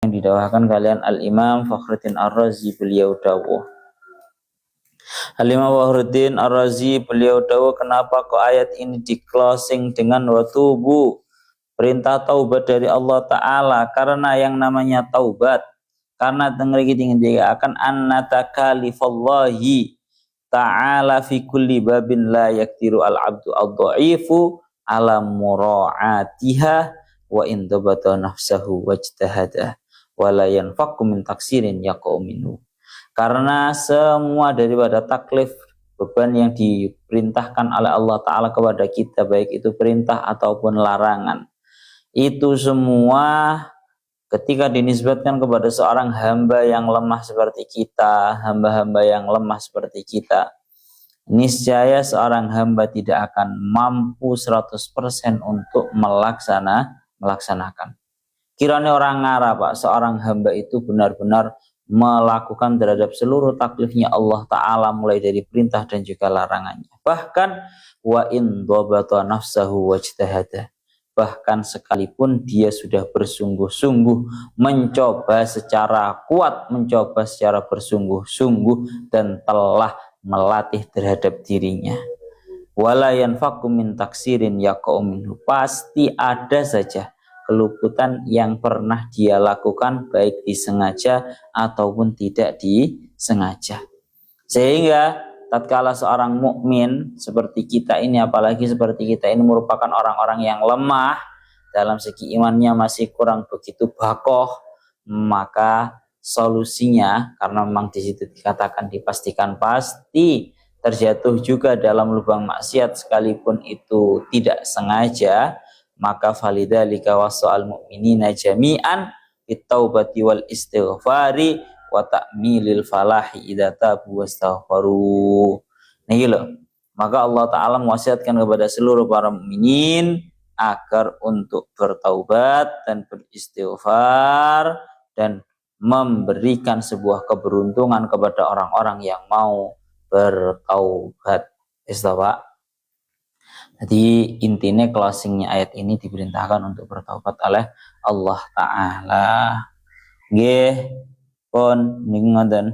yang didawahkan kalian Al-Imam Fakhruddin Ar-Razi, beliau dawuh. Al-Imam Fakhruddin Ar-Razi beliau dawuh, kenapa kok ayat ini di closing dengan watubu, perintah taubat dari Allah Ta'ala? Karena yang namanya taubat, karena dengar kita akan annatakallifallahi ta'ala fi kulli babin la yaktiru al-abdu ad-dha'ifu ala mura'atiha wa in dabata nafsahu wajtahada wa la yanfaqu min taksirin yaqau minhu. Karena semua daripada taklif, beban yang diperintahkan oleh Allah Ta'ala kepada kita, baik itu perintah ataupun larangan, itu semua ketika dinisbatkan kepada seorang hamba yang lemah seperti kita, hamba-hamba yang lemah seperti kita, niscaya seorang hamba tidak akan mampu 100% untuk melaksanakan. Kiranya orang ngarah, Pak, seorang hamba itu benar-benar melakukan terhadap seluruh taklifnya Allah Ta'ala, mulai dari perintah dan juga larangannya. Bahkan wa in dhabata nafsahu wajtahada, bahkan sekalipun dia sudah bersungguh-sungguh mencoba secara kuat, mencoba secara bersungguh-sungguh dan telah melatih terhadap dirinya. Wala yanfaqu min taksirin yaqau minhu, pasti ada saja keluputan yang pernah dia lakukan, baik disengaja ataupun tidak disengaja. Sehingga tatkala seorang mukmin seperti kita ini, apalagi seperti kita ini merupakan orang-orang yang lemah dalam segi imannya, masih kurang begitu bakoh, maka solusinya, karena memang di situ dikatakan dipastikan pasti terjatuh juga dalam lubang maksiat sekalipun itu tidak sengaja, maka falidzalika wasal mu'minina jami'an bitaubati wal istighfari wa ta'milil falahi idza tabu wastaghfaru. Nah gitu. Maka Allah Ta'ala mewasiatkan kepada seluruh para mukminin agar untuk bertaubat dan beristighfar dan memberikan sebuah keberuntungan kepada orang-orang yang mau bertaubat. Istighfar. Jadi intinya closingnya ayat ini diperintahkan untuk bertaubat oleh Allah Ta'ala. Nggih, pun ningoten.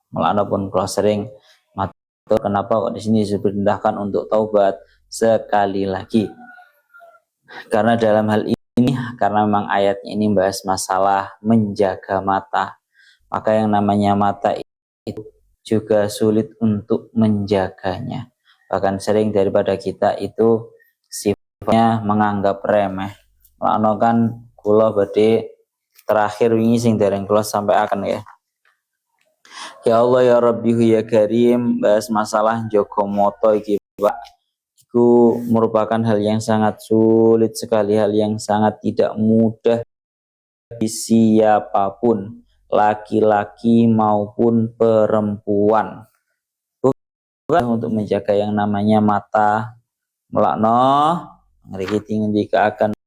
Mulane pun kula sering matur kenapa kok di sini diperintahkan untuk taubat sekali lagi. Karena dalam hal ini, karena memang ayatnya ini membahas masalah menjaga mata. Maka yang namanya mata itu juga sulit untuk menjaganya. Bahkan sering daripada kita itu sifatnya menganggap remeh. Lano kan kula badhe terakhir wingi sing dereng kula sampai akan ya. Ya Allah ya Rabbihu ya Karim, bahas masalah Joko Moto iki, Pak. Itu merupakan hal yang sangat sulit sekali, hal yang sangat tidak mudah bagi siapapun, laki-laki maupun perempuan. Untuk menjaga yang namanya mata, melakno ngriki ngendika akan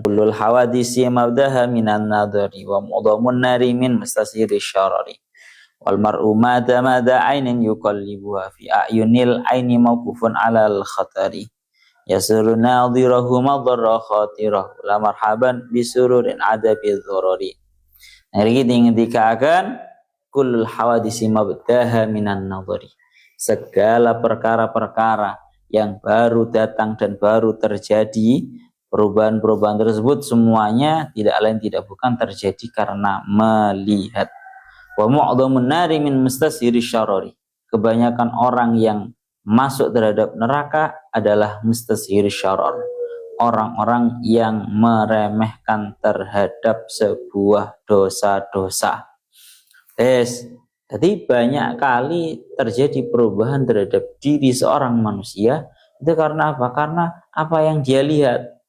kulul hawadisi mabdaha minan nadari wa mudamun nari min mustasiri syarari wal mar'u mada ainin yuqallibuha fi ayunil aini mawqufun alal khatari yasuru nadhirahu madarra khatirahu la marhaban bisururin adabi dhurari. Ngriki ngendika akan kulul hawadisi mabdaha minan nadari, segala perkara-perkara yang baru datang dan baru terjadi, perubahan-perubahan tersebut semuanya tidak lain tidak bukan terjadi karena melihat. Wa mu'dhamun nari min mustasiri syarari, kebanyakan orang yang masuk terhadap neraka adalah mustasiri syarar, orang-orang yang meremehkan terhadap sebuah dosa-dosa. Jadi banyak kali terjadi perubahan terhadap diri seorang manusia itu karena apa? Karena apa yang dia lihat.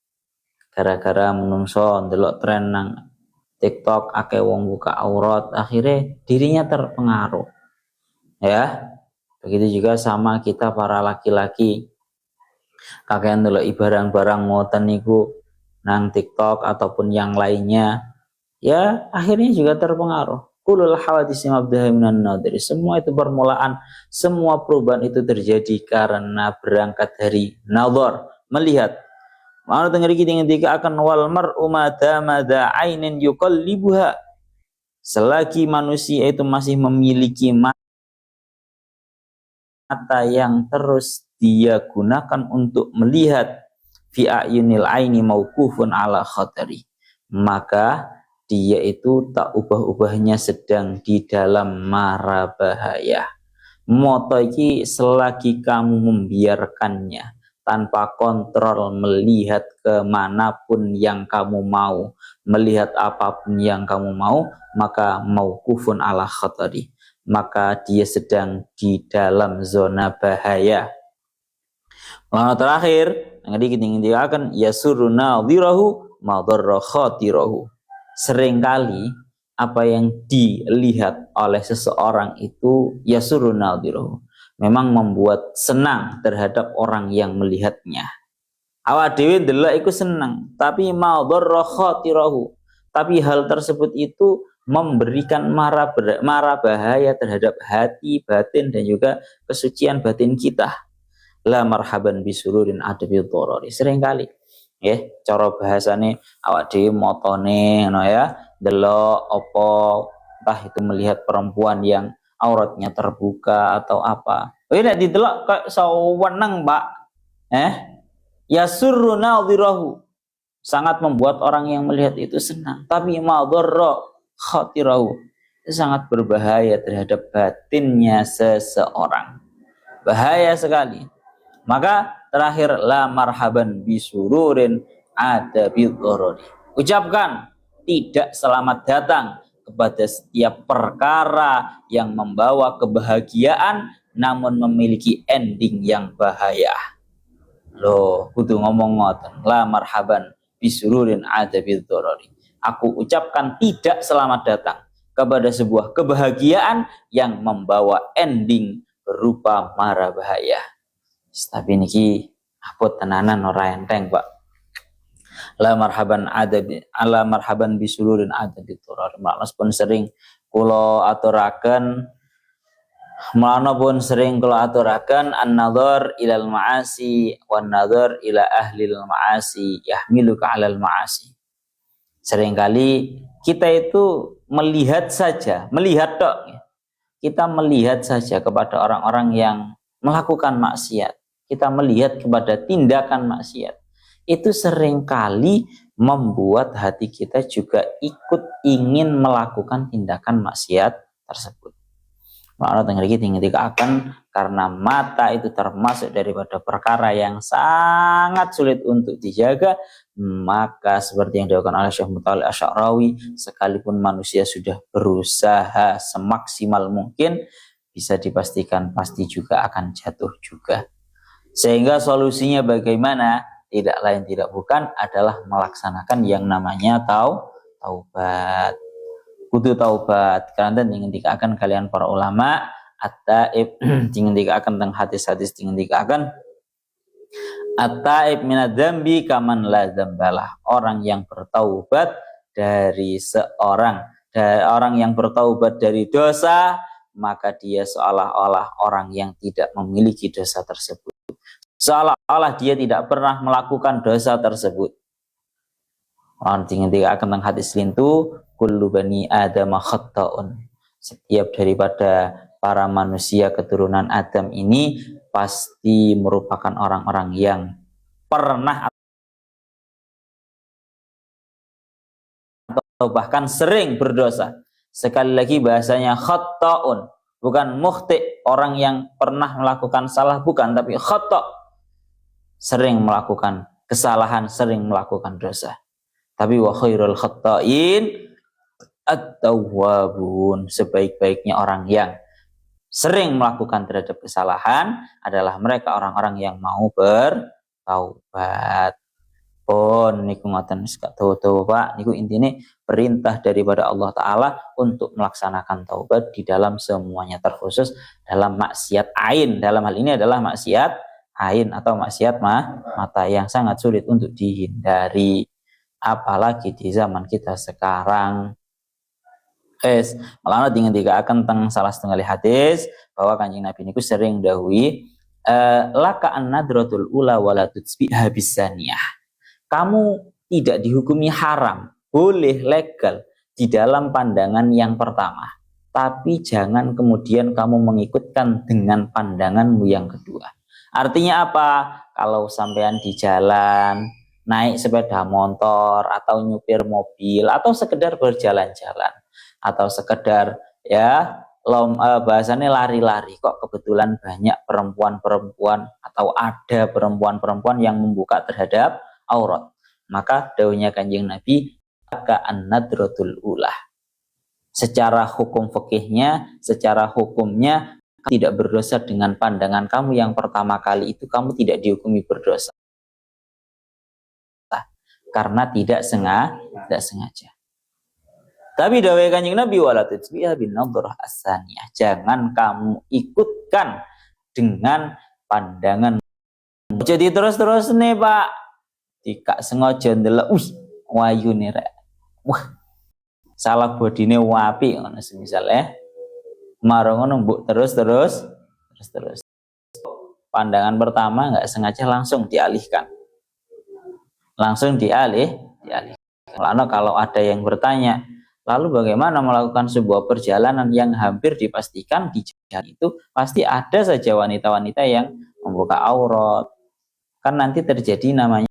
Gara-gara menungso ndelok tren nang TikTok akeh wong buka aurat, akhirnya dirinya terpengaruh. Ya. Begitu juga sama kita para laki-laki. Kakean ndelok barang-barang ngoten niku nang TikTok ataupun yang lainnya, ya akhirnya juga terpengaruh. Kulul hawadisi mabdaha minan nadri, semua itu permulaan, semua perubahan itu terjadi karena berangkat dari nazar, melihat. Mau dengar iki ngendika akan wal mar'u mada ainin yuqallibuha. Selagi manusia itu masih memiliki mata yang terus dia gunakan untuk melihat fi ayunil aini mauqufun ala khatari, maka dia itu tak ubah-ubahnya sedang di dalam mara bahaya. Moto iki selagi kamu membiarkannya tanpa kontrol, melihat kemanapun yang kamu mau, melihat apapun yang kamu mau, maka mauqufun ala khatari, maka dia sedang di dalam zona bahaya. Lalu terakhir, yang kita akan yasurru nadhirahu madarra khatirahu. Seringkali apa yang dilihat oleh seseorang itu yasurru nadhirahu, memang membuat senang terhadap orang yang melihatnya. Awak dhewe ndelok iku senang, tapi madarra khatirahu, tapi hal tersebut itu memberikan mara bahaya terhadap hati, batin, dan juga kesucian batin kita. La marhaban bisururin adabil dorori. Seringkali ya cara bahasane awak dhewe motone ngono ya, delok apa entah itu melihat perempuan yang auratnya terbuka atau apa. Nek didelok kayak saweneng, Pak. Yasurru nadhirahu, sangat membuat orang yang melihat itu senang, tapi madharra khatirahu, sangat berbahaya terhadap batinnya seseorang. Bahaya sekali. Maka terakhir, la marhaban bisururin ada bidorori. Ucapkan tidak selamat datang kepada setiap perkara yang membawa kebahagiaan namun memiliki ending yang bahaya. Loh, kudu ngomong ngoten. La marhaban bisururin ada bidorori. Aku ucapkan tidak selamat datang kepada sebuah kebahagiaan yang membawa ending berupa mara bahaya. Tapi niki apot tenanan ora enteng, Pak. La marhaban bisururin ada bidorori. Malas pun sering kula aturaken, mulana pun sering kula aturaken an-nadhar ilal ma'asi wan nadhar ila ahlil ma'asi yahmiluka 'alal ma'asi. Seringkali kita itu melihat tok. Kita melihat saja kepada orang-orang yang melakukan maksiat. Kita melihat kepada tindakan maksiat. Itu seringkali membuat hati kita juga ikut ingin melakukan tindakan maksiat tersebut. Makna tengah kita akan, karena mata itu termasuk daripada perkara yang sangat sulit untuk dijaga, maka seperti yang dilakukan oleh Syekh Mutawalli Asy'arawi, sekalipun manusia sudah berusaha semaksimal mungkin, bisa dipastikan pasti juga akan jatuh juga. Sehingga solusinya bagaimana? Tidak lain tidak bukan adalah melaksanakan yang namanya taubat. Kudu taubat. Karena dikatakan kalian para ulama at-taib dikatakan tentang hadis-hadis dikatakan at-taib minadz-dzambi kaman la dzambalah. Orang yang bertaubat dari orang yang bertaubat dari dosa, maka dia seolah-olah orang yang tidak memiliki dosa tersebut. Seolah-olah dia tidak pernah melakukan dosa tersebut. Orang dikatakan tentang hadis lintu kullu bani Adam khatta'un. Setiap daripada para manusia keturunan Adam ini pasti merupakan orang-orang yang pernah atau bahkan sering berdosa. Sekali lagi bahasanya khatta'un, bukan mukhti', orang yang pernah melakukan salah, bukan, tapi khata', sering melakukan kesalahan, sering melakukan dosa. Tapi wa khairul khatta'in at-tawwabun, sebaik-baiknya orang yang sering melakukan terhadap kesalahan adalah mereka orang-orang yang mau bertaubat. Pun niku ngoten sak tahu Pak, niku intine perintah daripada Allah Taala untuk melaksanakan taubat di dalam semuanya, terkhusus dalam maksiat ain. Dalam hal ini adalah maksiat ain atau maksiat mata yang sangat sulit untuk dihindari, apalagi di zaman kita sekarang. Malah dengan dikatakan tentang salah setengah hadis bahwa Kanjeng Nabi niku sering dahului laka an-nadratul ula wala tutsbiha bisaniyah. kamu tidak dihukumi haram, boleh legal di dalam pandangan yang pertama. Tapi jangan kemudian kamu mengikutkan dengan pandanganmu yang kedua. Artinya apa? Kalau sampean di jalan, naik sepeda motor, atau nyupir mobil, atau sekedar berjalan-jalan, atau sekedar bahasanya lari-lari, kok kebetulan banyak perempuan-perempuan atau ada perempuan-perempuan yang membuka terhadap aurat, maka dawuhnya Kanjeng Nabi an-nadratul ulah, secara hukum fikihnya, secara hukumnya tidak berdosa dengan pandangan kamu yang pertama kali itu, kamu tidak dihukumi berdosa karena tidak sengaja. Tapi dawai Kanjeng Nabi wala tutsbiha bin nadrah as-saniyah, jangan kamu ikutkan dengan pandangan. Jadi terus nih Pak, jika sengaja ndelok, wayu nih rek, wah salah bodine wapi ngono semisale, marang ngono mbok terus. Pandangan pertama nggak sengaja langsung dialihkan. Lalu kalau ada yang bertanya, lalu bagaimana melakukan sebuah perjalanan yang hampir dipastikan di jalan itu pasti ada saja wanita-wanita yang membuka aurat. Kan nanti terjadi namanya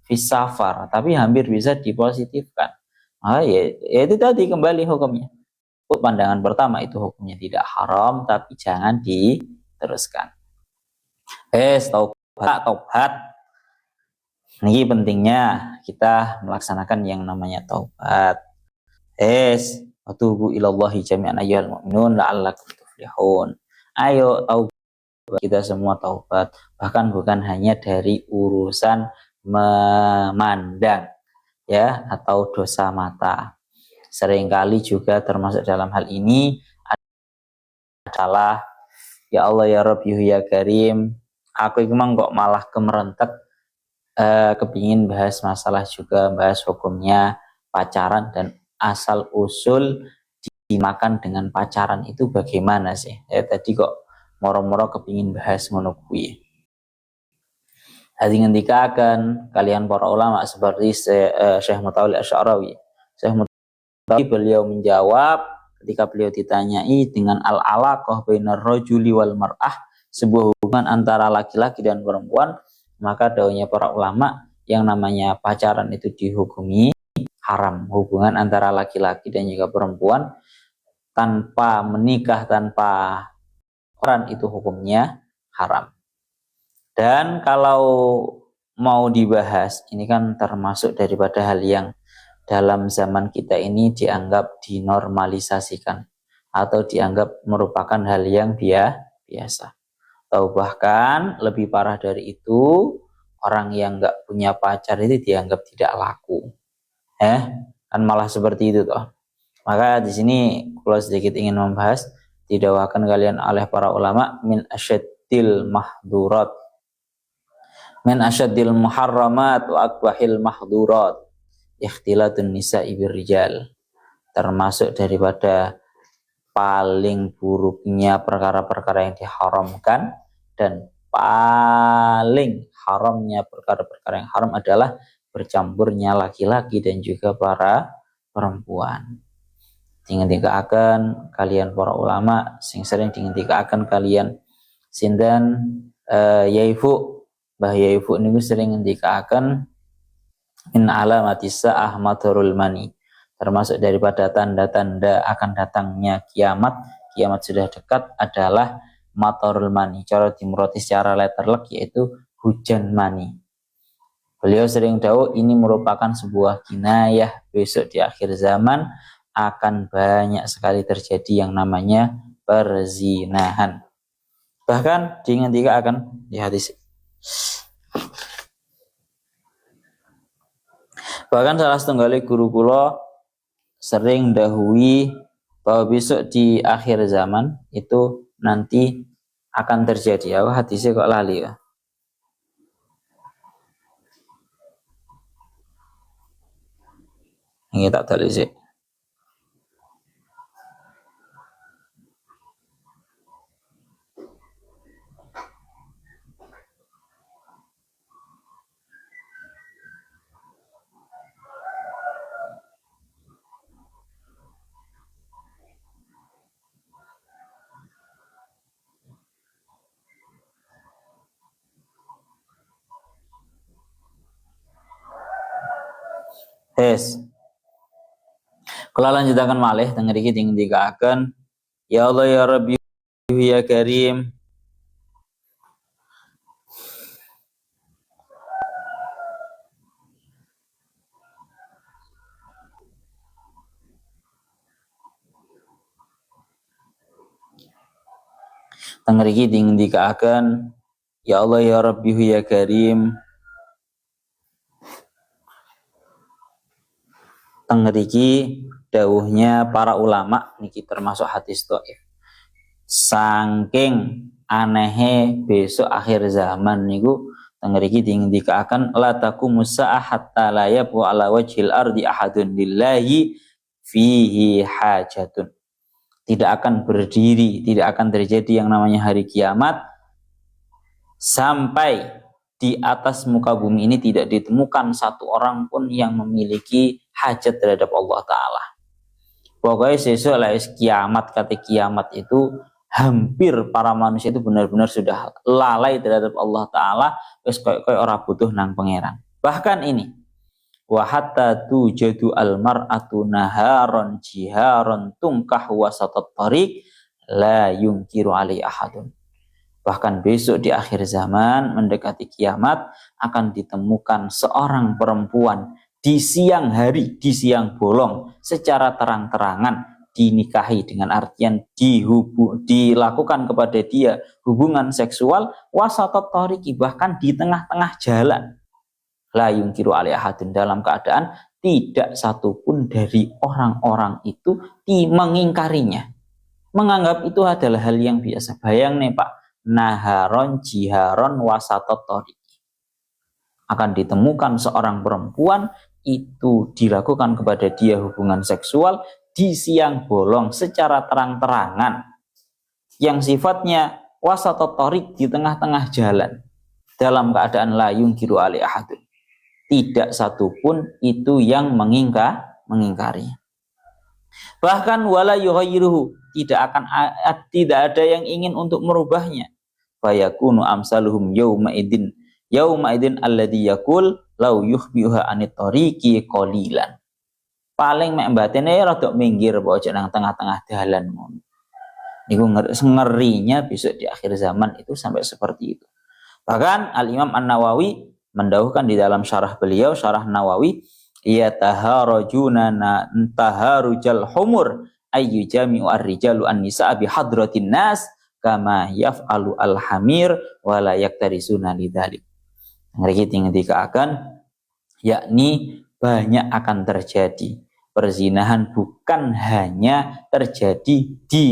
fisafar, tapi hampir bisa dipositifkan. Ya itu tadi kembali hukumnya. Pandangan pertama itu hukumnya tidak haram, tapi jangan diteruskan. Taubat. Ini pentingnya kita melaksanakan yang namanya taubat. Atubu ilallahi jami'an ayyuhal mu'minun la'allakum tuflihun. Ayo taubat, kita semua taubat. Bahkan bukan hanya dari urusan memandang ya atau dosa mata. Seringkali juga termasuk dalam hal ini adalah ya Allah ya Rabb ya Karim, aku memang kok malah kemerentek kepingin bahas masalah juga, bahas hukumnya pacaran dan asal usul dimakan dengan pacaran itu bagaimana sih? Tadi kok moro-moro kepingin bahas ngono kuwi. Hadi ngendika akan kalian para ulama seperti Syekh Mutawalli Asy'arawi. Syekh Mutawalli beliau menjawab ketika beliau ditanyai dengan al-alaqah bainar rajuli wal mar'ah, sebuah hubungan antara laki-laki dan perempuan, maka dawuhnya para ulama yang namanya pacaran itu dihukumi haram. Hubungan antara laki-laki dan juga perempuan tanpa menikah, tanpa pacaran itu hukumnya haram. Dan kalau mau dibahas, ini kan termasuk daripada hal yang dalam zaman kita ini dianggap dinormalisasikan atau dianggap merupakan hal yang biasa. Atau bahkan lebih parah dari itu, orang yang nggak punya pacar itu dianggap tidak laku. Kan malah seperti itu toh. Maka di sini kalau sedikit ingin membahas, didakwakan kalian oleh para ulama min asyaddil mahdurat, min asyaddil muharramat wa akbahil mahdurat ikhtilatun nisa'i birrijal, termasuk daripada paling buruknya perkara-perkara yang diharamkan dan paling haramnya perkara-perkara yang haram adalah bercampurnya laki-laki dan juga para perempuan. Dingendikaken kalian para ulama sing sering dingendikaken kalian sinten Yaifu, Mbah Yaifu niku sering ngendikaken min alamatis sa'ah madharul mani, termasuk daripada tanda-tanda akan datangnya kiamat sudah dekat adalah matorul mani, cara dimuroti secara letterlek yaitu hujan mani. Beliau sering dawuh ini merupakan sebuah kinayah besok di akhir zaman akan banyak sekali terjadi yang namanya perzinahan. Bahkan diingat akan di hadis. Bahkan salah setunggal guru kula sering dahului bahwa besok di akhir zaman itu nanti akan terjadi. Aku hadisnya kok lali ya. Ini tak tahu sih. Tes. Kula lanjutaken malih teng mriki dikaaken ya Allah ya Rabbi ya Karim. Teng mriki dikaaken ya Allah ya Rabbi ya Karim. Teng mriki dawuhnya para ulama niki termasuk hadis dhaif. Saking anehe besok akhir zaman niku teng mriki dikaaken la taqumus sa'a hatta la yabqa ala wajhil ardi ahadun lillahi fihi hajatun. Tidak akan berdiri, tidak akan terjadi yang namanya hari kiamat sampai di atas muka bumi ini tidak ditemukan satu orang pun yang memiliki hajat terhadap Allah Ta'ala. Pokoknya sesuk lah kiamat, kata kiamat itu hampir para manusia itu benar-benar sudah lalai terhadap Allah Ta'ala, wis koyo ora butuh nang pangeran. Bahkan ini wa hatta tujadu almar'atu naharon jiharon tungkah wasatat tariq la yungkiru alai ahadun. Bahkan besok di akhir zaman mendekati kiamat akan ditemukan seorang perempuan di siang hari, di siang bolong secara terang-terangan dinikahi, dengan artian dilakukan kepada dia hubungan seksual wasatat tariq, bahkan di tengah-tengah jalan. La yungkiru alai ahadun, dalam keadaan tidak satupun dari orang-orang itu mengingkarinya, menganggap itu adalah hal yang biasa. Bayang nih Pak, naharon jiharon wasatot tariq, akan ditemukan seorang perempuan itu dilakukan kepada dia hubungan seksual di siang bolong secara terang-terangan, yang sifatnya wasatot tariq, di tengah-tengah jalan, dalam keadaan la yungkiru alai ahadun, tidak satupun itu yang mengingkari. Bahkan wala yughayyiruhu, tidak ada yang ingin untuk merubahnya. Fayakunu amsaluhum yauma idin alladhi yaqul law yukhbiha anit tariqi qalilan. Paling mek batene rada minggir pojok nang tengah-tengah dalan ngono. Niku ngerinya besok di akhir zaman itu sampai seperti itu. Bahkan Al-Imam An-Nawawi mendahulukan di dalam syarah beliau, syarah Nawawi, ya taharujuna taharujal humur ayyu jami'u ar-rijalu an-nisaa bi hadratin nas kama yaf'alu al-hamir wa la yaktarisuna lidzalik. Ngriki dikaaken yakni banyak akan terjadi perzinahan, bukan hanya terjadi di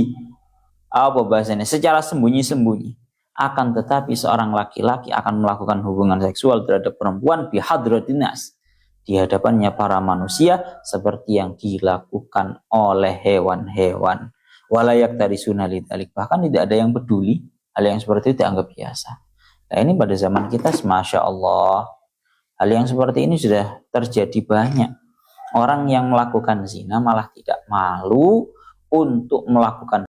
secara sembunyi-sembunyi, akan tetapi seorang laki-laki akan melakukan hubungan seksual terhadap perempuan bihadratinas, di hadapannya para manusia, seperti yang dilakukan oleh hewan-hewan. Walayak dari sunalidalik, bahkan tidak ada yang peduli, hal yang seperti itu dianggap biasa. Nah ini pada zaman kita, Masya Allah, hal yang seperti ini sudah terjadi banyak. Orang yang melakukan zina malah tidak malu untuk melakukan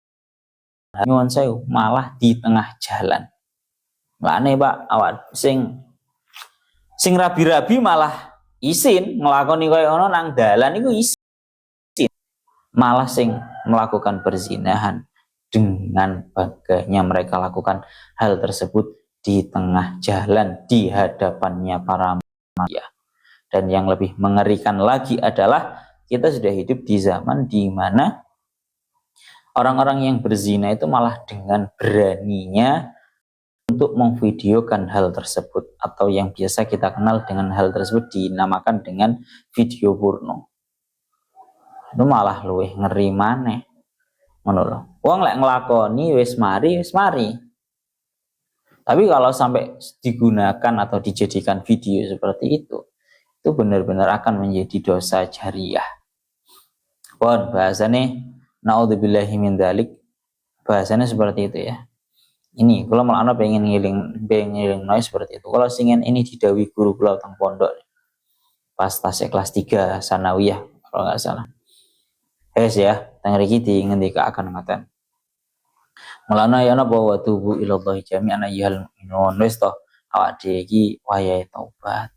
nyuwun sewu, malah di tengah jalan. Lane Pak, awak sing rabi-rabi malah isin nglakoni koyo ngono nang dalan iku isin. Malah sing melakukan perzinahan dengan bagainya mereka lakukan hal tersebut di tengah jalan di hadapannya para manusia. Dan yang lebih mengerikan lagi adalah kita sudah hidup di zaman di mana orang-orang yang berzina itu malah dengan beraninya untuk memvideokan hal tersebut, atau yang biasa kita kenal dengan hal tersebut dinamakan dengan video porno. Itu malah luwih ngeri maneh. Ngono lho. Wong lek nglakoni wis mari. Tapi kalau sampai digunakan atau dijadikan video seperti itu benar-benar akan menjadi dosa jariah. Pon bahasane naudzubillahi min dzalik, bahasanya seperti itu ya. Ini kalau malah pengen ngiling noise seperti itu. Kalau singen ini didawi guru kula teng pondok pas tasik kelas 3 sanawiyah kalau nggak salah. Ya, teng mriki ngendikaaken ngoten. Mulane ya napa wa tubu ilallahi jami'an ayyuhal mu'minun, wis to awak dhewe iki wayahe taubat.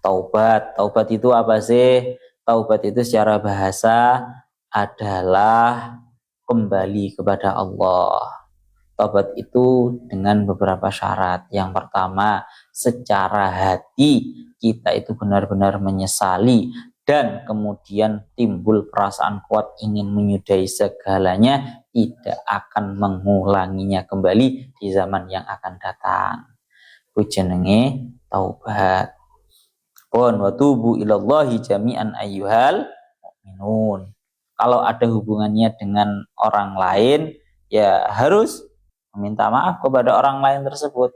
Taubat itu apa sih? Taubat itu secara bahasa adalah kembali kepada Allah. Taubat itu dengan beberapa syarat. Yang pertama, secara hati kita itu benar-benar menyesali dan kemudian timbul perasaan kuat ingin menyudahi segalanya, tidak akan mengulanginya kembali di zaman yang akan datang. Ku jenenge taubat. Pun wa tubu ilallahi jami'an ayyuhal mu'minun. Kalau ada hubungannya dengan orang lain, ya harus meminta maaf kepada orang lain tersebut.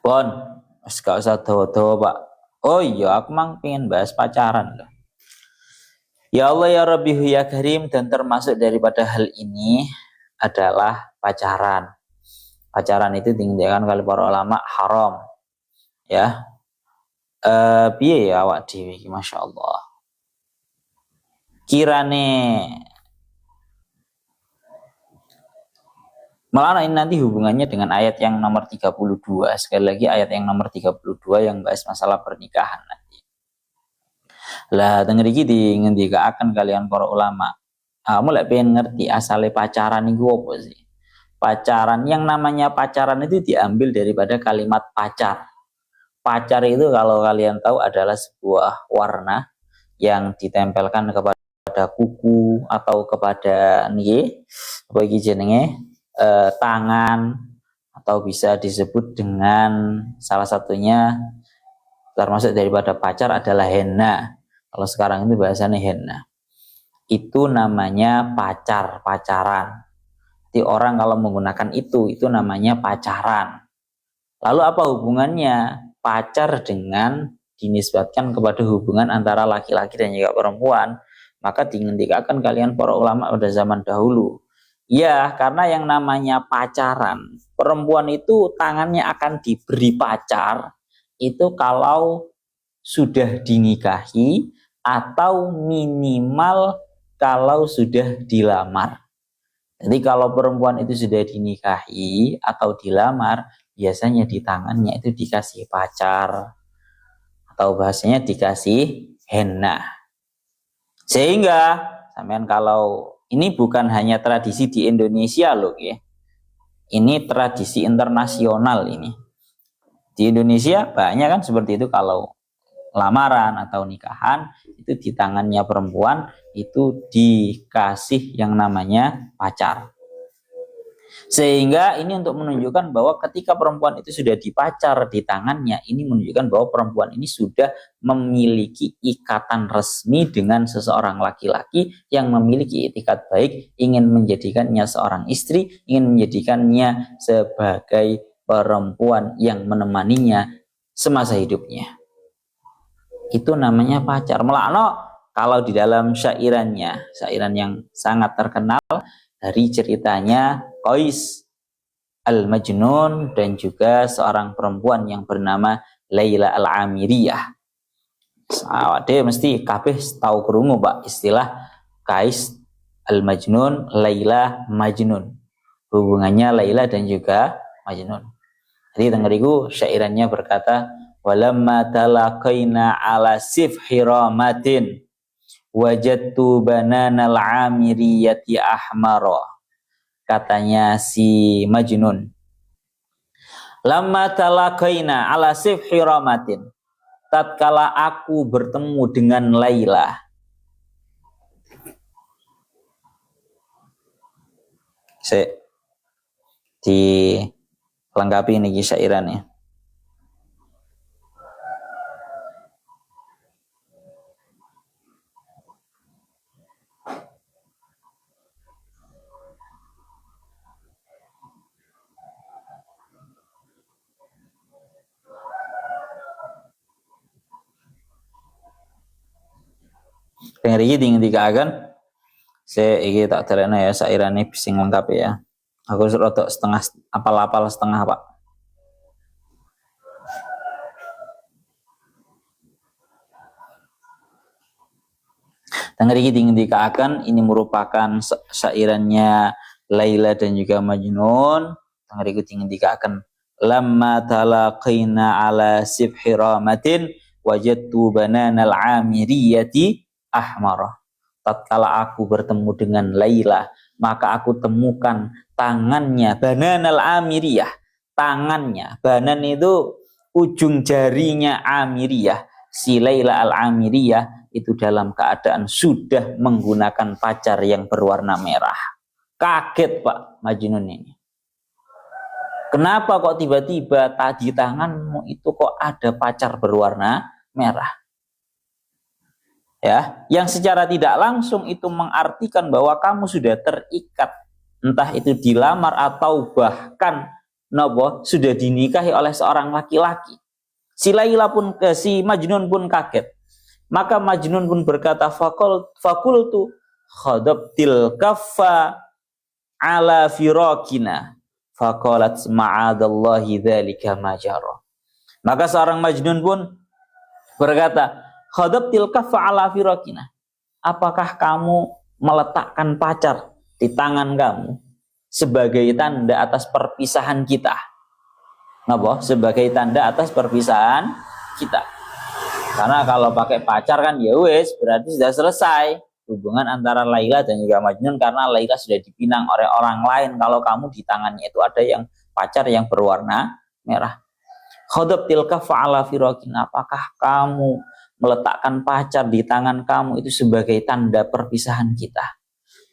Pun, gak usah dawa-dawa, Pak. Oh iya, aku mang pengen bahas pacaran loh. Ya Allah ya Rabbi ya Karim, dan termasuk daripada hal ini adalah pacaran. Pacaran itu ditinggalkan kali para ulama haram. Ya. Piye ya awak dhewe iki masyaallah. Kirane malah ini nanti hubungannya dengan ayat yang nomor 32. Sekali lagi ayat yang nomor 32 yang bahas masalah pernikahan nanti. Lah denger iki ngendikaken kalian para ulama. Kamu lek pengen ngerti asale pacaran iku apa sih? Pacaran, yang namanya pacaran itu diambil daripada kalimat pacar. Pacar itu kalau kalian tahu adalah sebuah warna yang ditempelkan kepada kuku atau kepada apa iki jenenge tangan, atau bisa disebut dengan salah satunya termasuk daripada pacar adalah henna. Kalau sekarang itu bahasanya henna. Itu namanya pacaran. Jadi orang kalau menggunakan itu namanya pacaran. Lalu apa hubungannya pacar dengan dinisbatkan kepada hubungan antara laki-laki dan juga perempuan? Maka dingendikakan kalian para ulama pada zaman dahulu. Ya, karena yang namanya pacaran, perempuan itu tangannya akan diberi pacar itu kalau sudah dinikahi atau minimal kalau sudah dilamar. Jadi kalau perempuan itu sudah dinikahi atau dilamar, biasanya di tangannya itu dikasih pacar atau bahasanya dikasih henna. Sehingga sampean kalau ini bukan hanya tradisi di Indonesia loh ya. Ini tradisi internasional ini. Di Indonesia banyak kan seperti itu, kalau lamaran atau nikahan itu di tangannya perempuan itu dikasih yang namanya pacar. Sehingga ini untuk menunjukkan bahwa ketika perempuan itu sudah dipacar di tangannya, ini menunjukkan bahwa perempuan ini sudah memiliki ikatan resmi dengan seseorang laki-laki yang memiliki itikat baik, ingin menjadikannya seorang istri, ingin menjadikannya sebagai perempuan yang menemaninya semasa hidupnya. Itu namanya pacar. Melakno kalau di dalam syairan yang sangat terkenal dari ceritanya Qais Al-Majnun dan juga seorang perempuan yang bernama Laila Al-Amiriyah. Awake mesti kabeh tahu krungu Pak istilah Qais Al-Majnun, Laila Majnun. Hubungannya Laila dan juga Majnun. Jadi tengeriku syairannya berkata, walamma talaqaina ala sifhi ramatin wajadtu banana al-amiriyati ahmara. Katanya si Majnun, lamma talaqaina ala sifhi ramatin, tatkala aku bertemu dengan Laila, dilengkapi ini syairannya. Dengar iki dingin-dingin saya iki tak terena ya sairane bising lengkap ya. Aku rodok setengah apal-apal setengah Pak. Dengar iki dingin-dingin ini merupakan sairannya Laila dan juga Majnun. Dengar iki dingin-dingin lamma talaqina ala sibhi ramatin wajadtu bananal amiriyati ahmara. Tatkala aku bertemu dengan Laila, maka aku temukan tangannya bananal amiriyah. Tangannya, banan itu ujung jarinya Amiriyah. Si Laila al-Amiriyah itu dalam keadaan sudah menggunakan pacar yang berwarna merah. Kaget Pak Majnun ini. Kenapa kok tiba-tiba di tanganmu itu kok ada pacar berwarna merah? Ya, yang secara tidak langsung itu mengartikan bahwa kamu sudah terikat, entah itu dilamar atau bahkan sudah dinikahi oleh seorang laki-laki. Si Laila pun si Majnun pun kaget. Maka Majnun pun berkata, fakultu khadabtil kaffa ala firaqina faqalat ma'adallahi dzalika ma jara. Maka seorang Majnun pun berkata, khadabtil kaffa ala firaqina. Apakah kamu meletakkan pacar di tangan kamu sebagai tanda atas perpisahan kita? Sebagai tanda atas perpisahan kita. Karena kalau pakai pacar kan ya wes berarti sudah selesai hubungan antara Laila dan juga Majnun, karena Laila sudah dipinang oleh orang lain. Kalau kamu di tangannya itu ada yang pacar yang berwarna merah. Khadabtil kaffa ala firaqin. Apakah kamu meletakkan pacar di tangan kamu itu sebagai tanda perpisahan kita?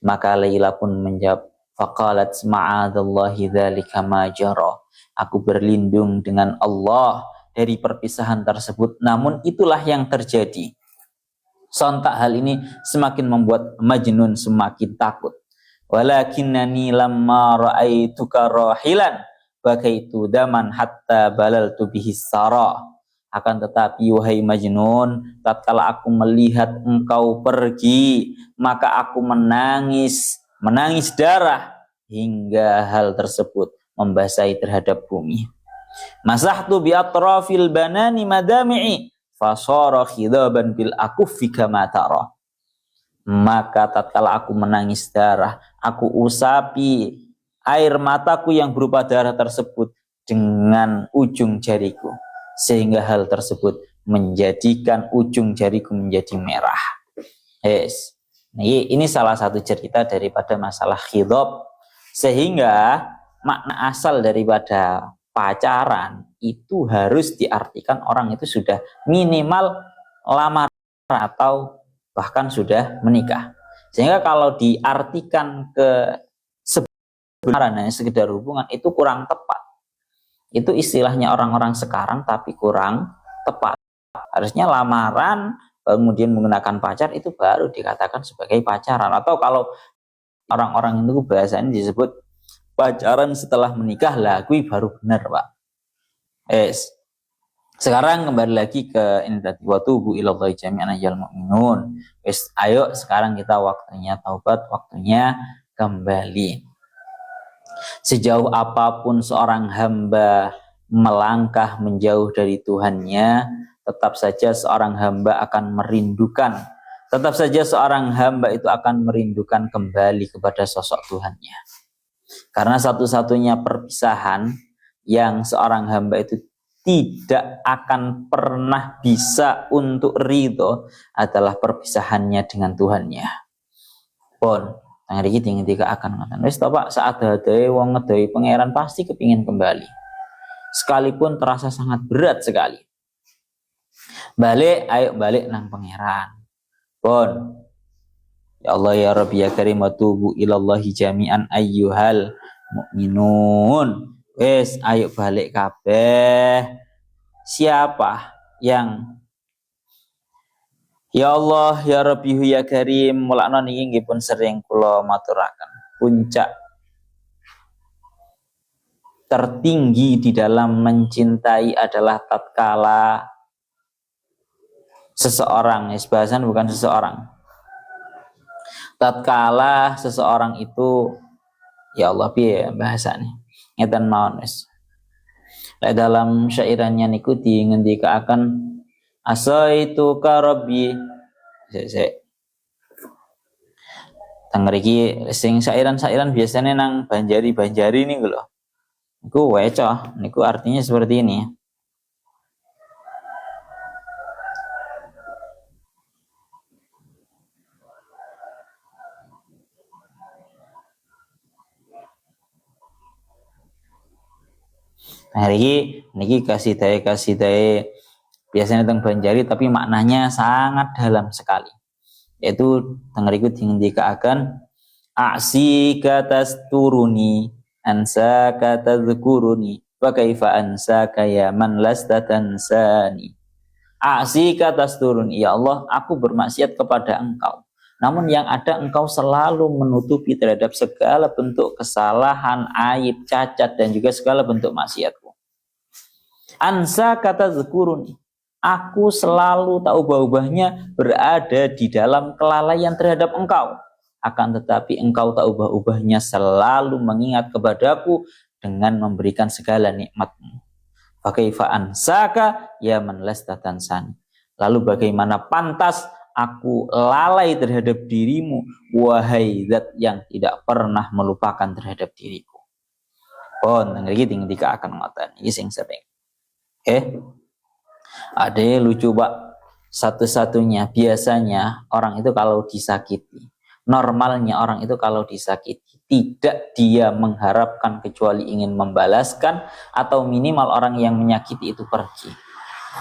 Maka Laila pun menjawab, faqalat ma'adallahi dzalika ma jara. Aku berlindung dengan Allah dari perpisahan tersebut, namun itulah yang terjadi. Sontak hal ini semakin membuat Majnun semakin takut. Walakinnani lamma ra'aituka rahilan bakaitu daman hatta balaltu bihi sara. Akan tetapi wahai Majnun, tatkala aku melihat engkau pergi, maka aku menangis darah hingga hal tersebut membasahi terhadap bumi. Masahtu bi atrafil banani madami'i fasara khidaban bil akuffi kama tara. Maka tatkala aku menangis darah, aku usapi air mataku yang berupa darah tersebut dengan ujung jariku, sehingga hal tersebut menjadikan ujung jariku menjadi merah. Yes. Ini salah satu cerita daripada masalah khidab, sehingga makna asal daripada pacaran itu harus diartikan orang itu sudah minimal lamaran atau bahkan sudah menikah. Sehingga kalau diartikan ke sebenarnya sekedar hubungan itu kurang tepat. Itu istilahnya orang-orang sekarang tapi kurang tepat. Harusnya lamaran kemudian menggunakan pacar itu baru dikatakan sebagai pacaran. Atau kalau orang-orang itu bahasanya disebut pacaran setelah menikah lah, kui baru benar Pak. Sekarang kembali lagi ke ini tadi, watubu ilallahi jami'an ayyuhal mu'minun. Ayo sekarang kita waktunya taubat, waktunya kembali. Sejauh apapun seorang hamba melangkah menjauh dari Tuhannya, tetap saja seorang hamba akan merindukan. Tetap saja seorang hamba itu akan merindukan kembali kepada sosok Tuhannya. Karena satu-satunya perpisahan yang seorang hamba itu tidak akan pernah bisa untuk ridho adalah perpisahannya dengan Tuhannya. Pun, tanggal ini tinggal akan ngatakan, wis Pak, saat ada wong ngedoi pangeran pasti kepingin kembali. Sekalipun terasa sangat berat sekali. Ayo balik nang pangeran. Pun, ya Allah ya Rabbi ya Karim wa tubu ilallahi jami'an ayyuhal mu'minun. Wes ayo balik kabeh. Siapa yang ya Allah ya Rabbi ya Karim mulakno niki nggih pun sering kula maturaken. Puncak tertinggi di dalam mencintai adalah tatkala seseorang, bahasan bukan seseorang. Tatkala seseorang itu ya Allah piye bahasane ngeten mawon wis. Dalam syairannya niku ngendikaaken asaitu ka rabbi teng mriki sing syairan-syairan biasanya nang Banjari niku lho. Niku wecoh, niku artinya seperti ini. Nah, niki kasih dae biasanya teng Banjari tapi maknanya sangat dalam sekali. Yaitu teng riku dingendikaken aksi kata turuni ansa kata dzkuruni wa kaifa ansa kaya man lasta tansani. Aksi kata turun, ya Allah, aku bermaksiat kepada Engkau. Namun yang ada Engkau selalu menutupi terhadap segala bentuk kesalahan, aib, cacat, dan juga segala bentuk maksiatku. Ansa kata zekuruni, aku selalu tak ubah-ubahnya berada di dalam kelalaian terhadap Engkau. Akan tetapi Engkau tak ubah-ubahnya selalu mengingat kepadaku dengan memberikan segala nikmat-Mu. Fakaifa ansaka ya man lasta tansani. Lalu bagaimana pantas aku lalai terhadap dirimu, wahai zat yang tidak pernah melupakan terhadap diriku. Pon ngriki tinggal akan ngoten iki sing sering. Ada lucu Pak. Satu-satunya biasanya orang itu kalau disakiti, normalnya orang itu kalau disakiti tidak dia mengharapkan kecuali ingin membalaskan atau minimal orang yang menyakiti itu pergi.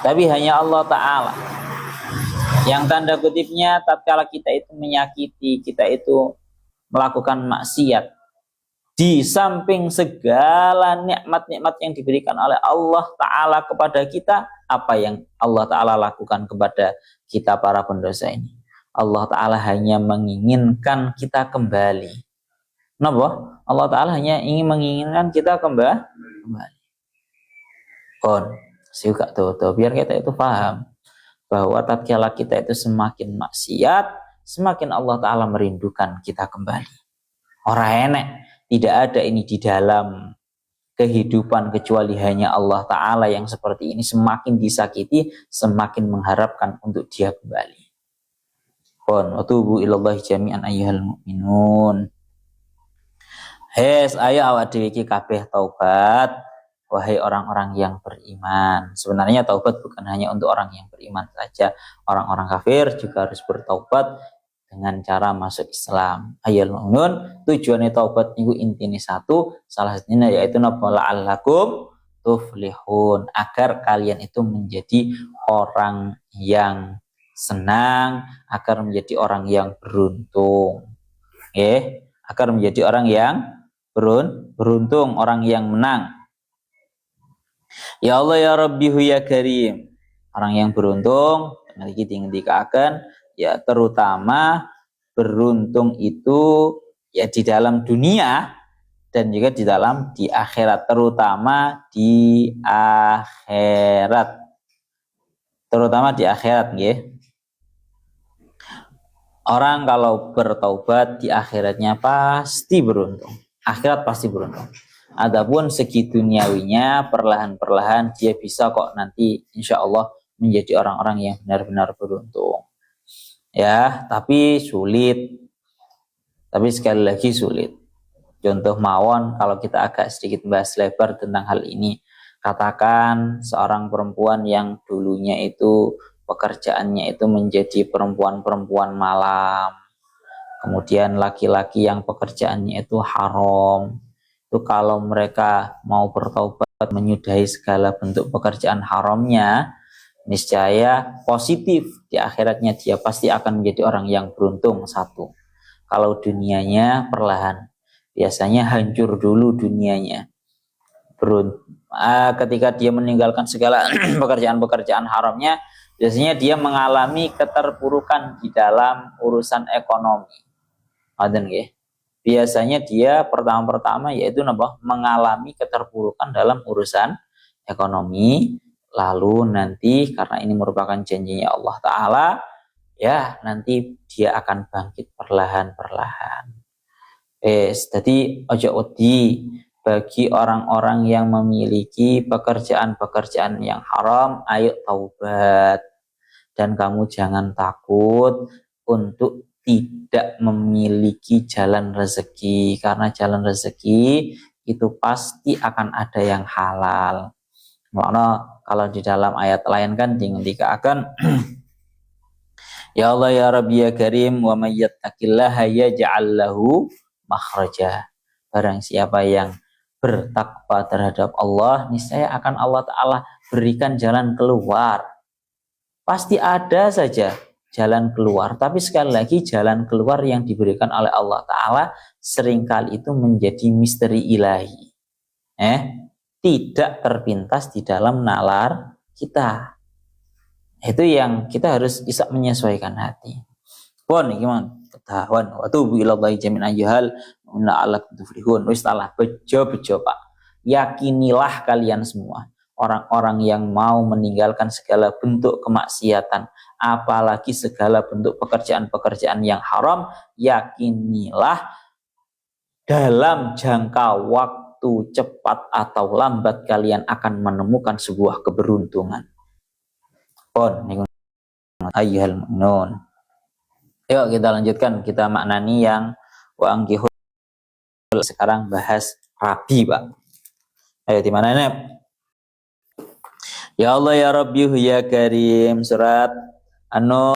Tapi hanya Allah Ta'ala yang tanda kutipnya tatkala kita itu menyakiti, kita itu melakukan maksiat, di samping segala nikmat-nikmat yang diberikan oleh Allah Ta'ala kepada kita, apa yang Allah Ta'ala lakukan kepada kita para pendosa ini? Allah Ta'ala hanya menginginkan kita kembali. Kenapa? Allah Ta'ala hanya menginginkan kita kembali. Suka tuh, biar kita itu paham bahwa tatkala kita itu semakin maksiat, semakin Allah Ta'ala merindukan kita kembali. Orang enek. Tidak ada ini di dalam kehidupan kecuali hanya Allah Ta'ala yang seperti ini. Semakin disakiti, semakin mengharapkan untuk dia kembali. Wa tubu ilallahi jami'an ayyuhal mu'minun. Ayo awak dhewe iki kabeh taubat, wahai orang-orang yang beriman. Sebenarnya taubat bukan hanya untuk orang yang beriman saja. Orang-orang kafir juga harus bertaubat dengan cara masuk Islam. Ayyuhal mu'minun, tujuannya taubat itu intinya satu, salah satunya yaitu la'allakum tuflihun, agar kalian itu menjadi orang yang senang, agar menjadi orang yang beruntung. Agar menjadi orang yang beruntung, orang yang menang. Ya Allah ya Rabbihu ya Karim. Orang yang beruntung, nanti kita akan ya terutama beruntung itu ya di dalam dunia dan juga di akhirat, terutama di akhirat nggih. Orang kalau bertaubat di akhiratnya pasti beruntung. Akhirat pasti beruntung. Adapun segi duniawinya perlahan-perlahan dia bisa kok nanti insya Allah menjadi orang-orang yang benar-benar beruntung. Ya, tapi sulit. Tapi sekali lagi sulit. Contoh mawon kalau kita agak sedikit bahas lebar tentang hal ini. Katakan seorang perempuan yang dulunya itu pekerjaannya itu menjadi perempuan-perempuan malam. Kemudian laki-laki yang pekerjaannya itu haram. Itu kalau mereka mau bertaubat menyudahi segala bentuk pekerjaan haramnya, niscaya positif di akhiratnya dia pasti akan menjadi orang yang beruntung. Satu, kalau dunianya perlahan, biasanya hancur dulu dunianya. Ketika dia meninggalkan segala pekerjaan-pekerjaan haramnya, biasanya dia mengalami keterpurukan di dalam urusan ekonomi. Biasanya dia pertama-tama yaitu mengalami keterpurukan dalam urusan ekonomi. Lalu nanti karena ini merupakan janjinya Allah Ta'ala, ya nanti dia akan bangkit perlahan-perlahan. Jadi ojo wedi bagi orang-orang yang memiliki pekerjaan-pekerjaan yang haram, ayo taubat. Dan kamu jangan takut untuk tidak memiliki jalan rezeki, karena jalan rezeki itu pasti akan ada yang halal. Makna kalau di dalam ayat lain kan dikatakan ya Allah ya Rabbi ya Karim wa may yattaqillaha yaj'al lahu makhraja. Barang siapa yang bertakwa terhadap Allah, niscaya akan Allah Ta'ala berikan jalan keluar. Pasti ada saja jalan keluar, tapi sekali lagi jalan keluar yang diberikan oleh Allah Ta'ala seringkali itu menjadi misteri ilahi, tidak terpintas di dalam nalar kita. Itu yang kita harus bisa menyesuaikan hati. Pon gimana ketahuan waktu billahi jami'an ayyuhal inna ala tuflihun. Wis talah bejo-bejo Pak, yakinilah kalian semua orang-orang yang mau meninggalkan segala bentuk kemaksiatan, apalagi segala bentuk pekerjaan-pekerjaan yang haram, yakinilah dalam jangka waktu cepat atau lambat kalian akan menemukan sebuah keberuntungan. Pon ayyuhal mu'minun. Yuk kita lanjutkan, kita maknani yang wa angkihul. Sekarang bahas Rabi Pak. Ayo di mana ini? Ya Allah ya Rabbi ya Karim, surat An-Nur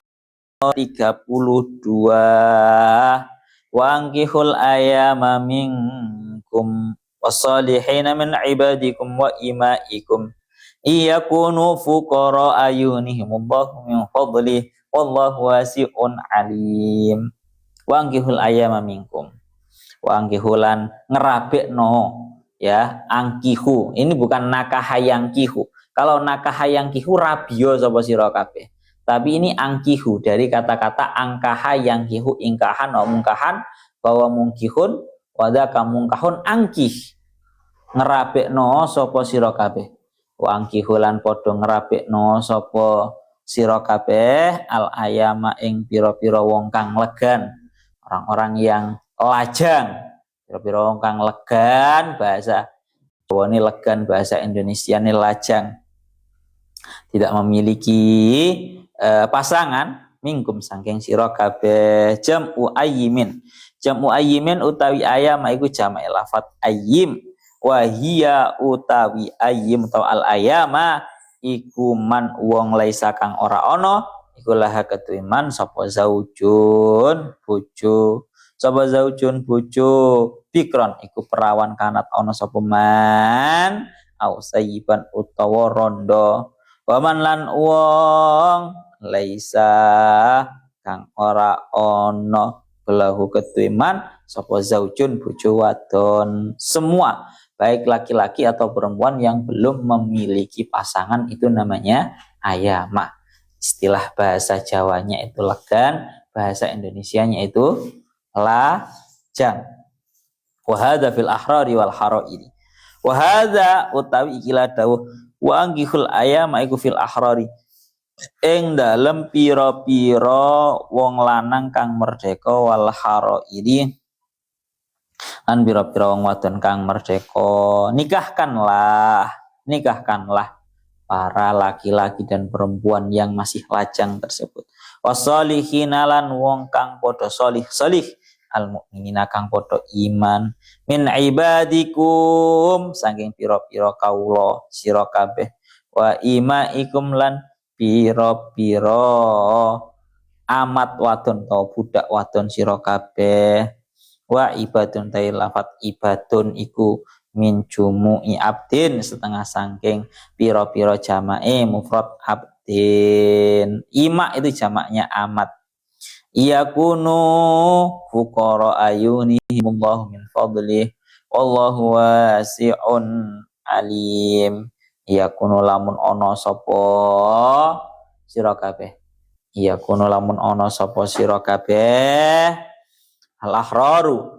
32. Wa angkihul ayama minkum wassalihina min ibadikum wa imaikum iyakunu fuqara ayunihimullahu min fadlih wallahu wasi'un alim. Wa angkihul ayama minkum, wa angkihulan ngerabekno, ya, angkihu. Ini bukan nakahayangkihu. Kalau nakahayangkihu rabio sapa sira kabeh. Tapi ini angkihu dari kata-kata angkahayangkihu, ingkahan wa mungkahan, bahwa mungkihun wadaka mungkahun angkih. Ngerabekno sapa sira kabeh. Wa angkihulan padha ngerabekno sapa sira kabeh al ayama ing pira-pira wong kang legan, orang-orang yang lajang. Pira-pira wong kang legan, bahasa Jawa ini legan, bahasa Indonesia ini lajang, tidak memiliki pasangan, minkum saking sira kabeh. Jam'u ayyimin, jam'u ayyimin utawi ayam iku jamak lafat ayyim, wa hiya utawi ayyim atau al ayama iku man wong laisa kang ora ana iku laha ketuiman sapa zaujun bojo, sapa zaujun bojo, bikron iku perawan kanat ana sapa man, au sayyiban utawa rondo, waman lan wong laisa kang ora ana belahu ketuiman sapa zaujun bojo wadon. Semua baik laki-laki atau perempuan yang belum memiliki pasangan itu namanya ayama. Istilah bahasa Jawanya itu legan, bahasa Indonesianya itu lajang. Wa hadza fil ahrari wal harairi. Wa hadza utawi ikilah dawuh wa anggihul ayama iku fil ahrari ing dalem pira-pira wong lanang kang merdeka, wal harairi lan pira-pira wong wadon kang merdeka. Nikahkanlah para laki-laki dan perempuan yang masih lajang tersebut. Wassolihina lan wong kang padha solih al mukminina kang padha iman, min ibadikum saking pira-pira kawula sira kabeh, wa imaikum lan pira-pira amat wadon atau budak wadon sira kabeh. Wa ibadun tai lafat ibadun iku min jumu'i abdin setengah sangking piro-piro jamae mufrad abdin. Ima itu jamaknya amat. Iyakunu fuqara ayunihimullahu min fadlih wallahu wasi'un alim. Iyakunu lamun ono sopo sira kabeh. Iyakunu lamun ono sopo sira kabeh al ahraru.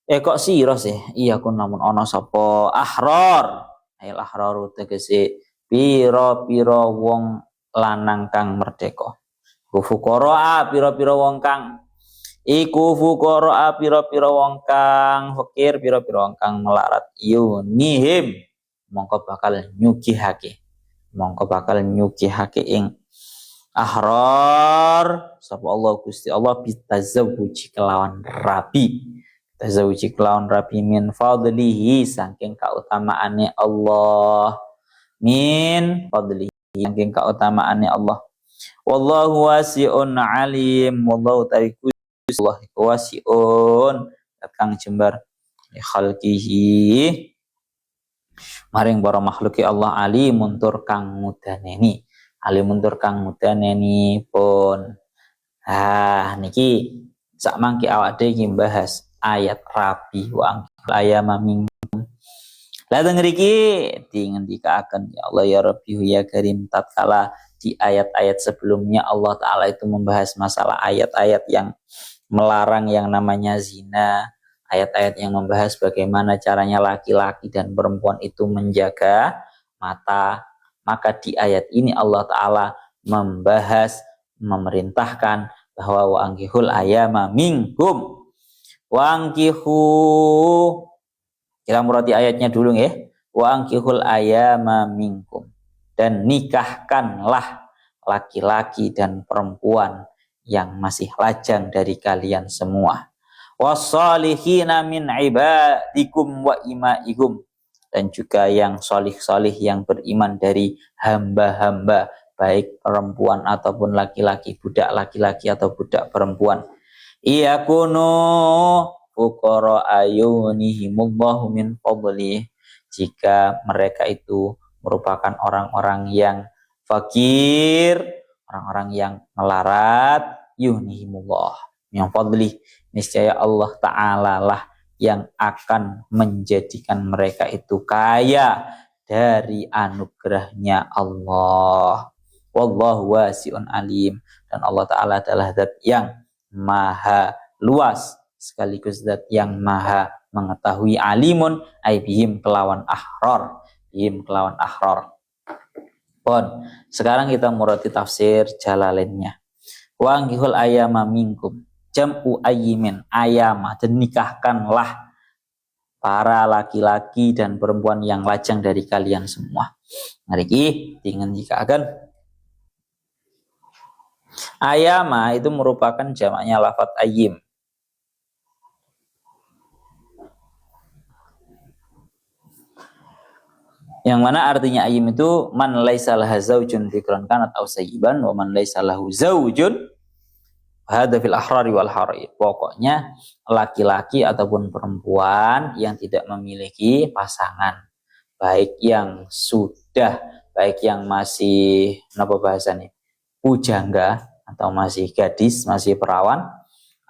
Kok sira sih? Iya kun namun ana sapa ahrar. Al ahraru tegese pira-pira wong lanang kang merdeka. Fuqara pira-pira wong kang iku fuqara pira-pira wong kang fakir, pira-pira wong kang melarat yunihim mongko bakal nyugihake ing ahrar sapa Allah Gusti Allah bitazawuji kelawan rabi. Tazawuji kelawan rabi min fadlihi saking kautamaane Allah, min fadlihi saking kautamaane Allah. Wallahu wasi'un alim, wallahu ta'ala Allah wasi'un kang jembar khalqihi Maring para makhluki Allah alimun tur kang mudaneni. Alimun tur kang mudaneni pun. Niki sak mangke awak dhewe iki bahas ayat rabi wa angkil ayama ming. Lah teng mriki dingendikaken ya Allah ya Rabbi ya Karim tatkala di ayat-ayat sebelumnya Allah taala itu membahas masalah ayat-ayat yang melarang yang namanya zina, ayat-ayat yang membahas bagaimana caranya laki-laki dan perempuan itu menjaga mata. Maka di ayat ini Allah taala membahas memerintahkan bahwa wa angkihul ayama minkum. Wa angkihu kita murati ayatnya dulu ya. Wa angkihul ayama minkum. Dan nikahkanlah laki-laki dan perempuan yang masih lajang dari kalian semua. Wassalihina min ibadikum wa imaikum. Dan juga yang solih-solih yang beriman dari hamba-hamba, baik perempuan ataupun laki-laki, budak laki-laki atau budak perempuan. Iyakunu fuqara ayunihimullahu min fadlih. Jika mereka itu merupakan orang-orang yang fakir, orang-orang yang melarat, yunihimullah min fadlih, niscaya Allah Ta'ala lah yang akan menjadikan mereka itu kaya dari anugerahnya Allah. Wallahu wasi'un alim. Dan Allah Ta'ala adalah zat yang maha luas sekaligus zat yang maha mengetahui. Alimun aibihim kelawan ahror, bihim kelawan ahror. Pon, sekarang kita murati tafsir Jalalainnya. Wa angkihul ayama minkum, jam'u ayyimin, ayama, dan nikahkanlah para laki-laki dan perempuan yang lajang dari kalian semua. Mari dengan nikahkan. Ayama itu merupakan jamaknya lafadz ayyim. Yang mana artinya ayyim itu man laisa laha zaujun fikran kanat aw sayyiban wa man laisa lahu zaujun hadza fil ahrari wal harir. Pokoknya laki-laki ataupun perempuan yang tidak memiliki pasangan, baik yang sudah, baik yang masih apa bahasanya? Pujangga atau masih gadis, masih perawan,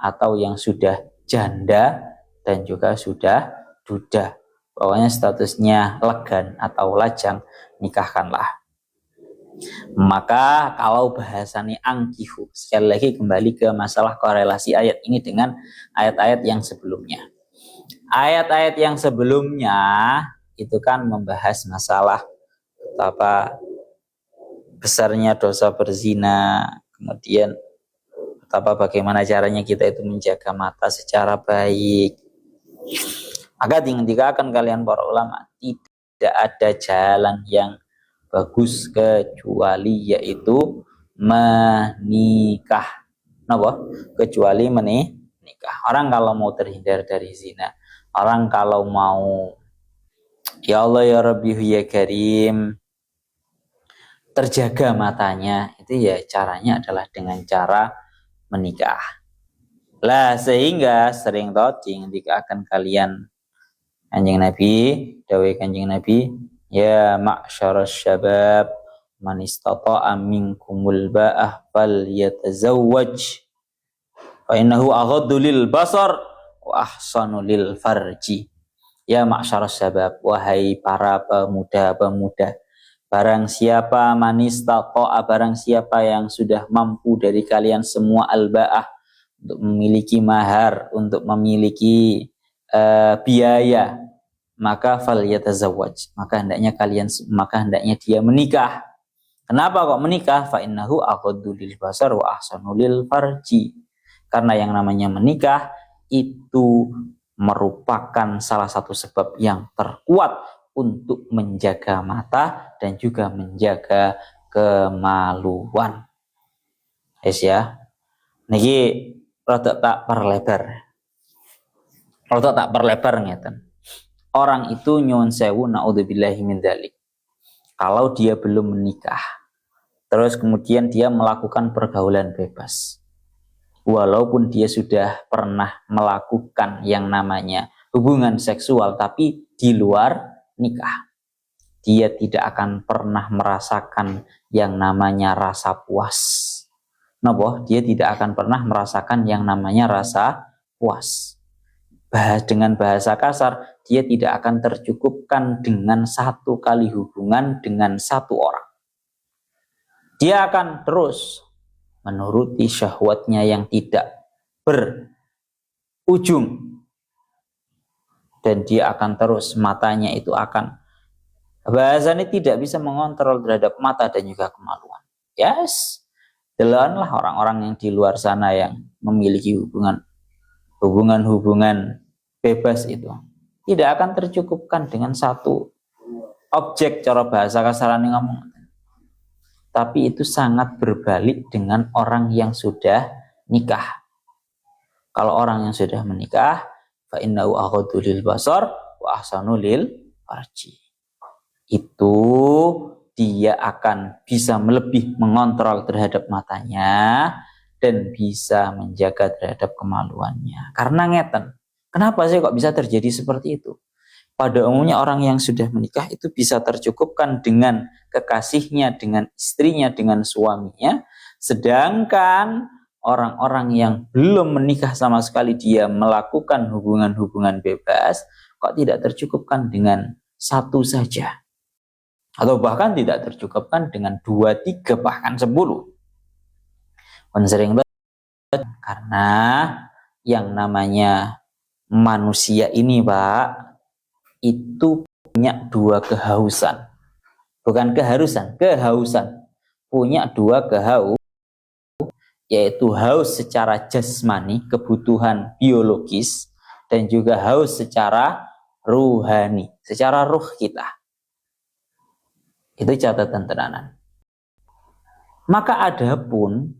atau yang sudah janda dan juga sudah duda. Pokoknya statusnya legan atau lajang, nikahkanlah. Maka kalau bahasanya angkihu, sekali lagi kembali ke masalah korelasi ayat ini dengan ayat-ayat yang sebelumnya. Ayat-ayat yang sebelumnya itu kan membahas masalah betapa besarnya dosa berzina, kemudian betapa bagaimana caranya kita itu menjaga mata secara baik. Maka dikatakan kalian para ulama, tidak ada jalan yang bagus kecuali yaitu menikah. Kenapa? Kecuali menikah. Orang kalau mau terhindar dari zina, orang kalau mau ya Allah ya Rabbi ya Karim terjaga matanya, itu ya caranya adalah dengan cara menikah. Lah sehingga sering touching jika akan kalian Kanjeng Nabi, dawuh Kanjeng Nabi, ya ma'syaras syabab man istata'a minkumul ba'ah falyatazawwaj fa innahu aghaddu lil basar wa ahsanu lil farji. Ya ma'syaras syabab, wahai para pemuda-pemuda, barang siapa man istata'a, barang siapa yang sudah mampu dari kalian semua al-ba'ah, untuk memiliki mahar, untuk memiliki biaya, maka falyatazawwaj, maka hendaknya dia menikah. Kenapa kok menikah? Fa innahu aghaddu lil basar wa ahsanu lil farji. Karena yang namanya menikah itu merupakan salah satu sebab yang terkuat untuk menjaga mata dan juga menjaga kemaluan. Yes ya. Niki rada tak perlebar ngeten. Orang itu nyuwun sewu naudzubillahi min dzalik. Kalau dia belum menikah, terus kemudian dia melakukan pergaulan bebas, walaupun dia sudah pernah melakukan yang namanya hubungan seksual tapi di luar nikah, dia tidak akan pernah merasakan yang namanya rasa puas. Napa? Dia tidak akan pernah merasakan yang namanya rasa puas. Dengan bahasa kasar, dia tidak akan tercukupkan dengan satu kali hubungan dengan satu orang. Dia akan terus menuruti syahwatnya yang tidak berujung. Dan dia akan terus, matanya itu akan, bahasanya tidak bisa mengontrol terhadap mata dan juga kemaluan. Yes, delawanlah orang-orang yang di luar sana yang memiliki hubungan bebas itu. Tidak akan tercukupkan dengan satu objek, cara bahasa kasaran yang ngomong. Tapi itu sangat berbalik dengan orang yang sudah nikah. Kalau orang yang sudah menikah, fa innahu aghaddu lil basar wa ahsanu lil farji. Itu dia akan bisa lebih mengontrol terhadap matanya dan bisa menjaga terhadap kemaluannya. Karena ngeten, kenapa sih kok bisa terjadi seperti itu? Pada umumnya orang yang sudah menikah itu bisa tercukupkan dengan kekasihnya, dengan istrinya, dengan suaminya. Sedangkan orang-orang yang belum menikah sama sekali, dia melakukan hubungan-hubungan bebas, kok tidak tercukupkan dengan satu saja. Atau bahkan tidak tercukupkan dengan 2, 3, bahkan 10. Sering banget, karena yang namanya manusia ini, Pak, itu punya 2 kehausan. Bukan keharusan, kehausan. Punya 2 kehausan, yaitu haus secara jasmani, kebutuhan biologis, dan juga haus secara ruhani, secara ruh kita. Itu catatan tenanan. Maka adapun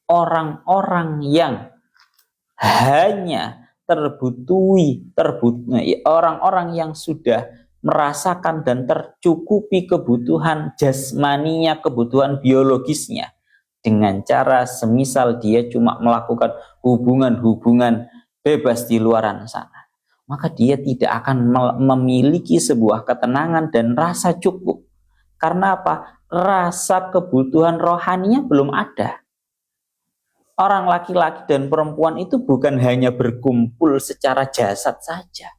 orang-orang yang hanya orang-orang yang sudah merasakan dan tercukupi kebutuhan jasmaninya, kebutuhan biologisnya, dengan cara semisal dia cuma melakukan hubungan-hubungan bebas di luaran sana, maka dia tidak akan memiliki sebuah ketenangan dan rasa cukup. Karena apa? Rasa kebutuhan rohaninya belum ada. Orang laki-laki dan perempuan itu bukan hanya berkumpul secara jasad saja.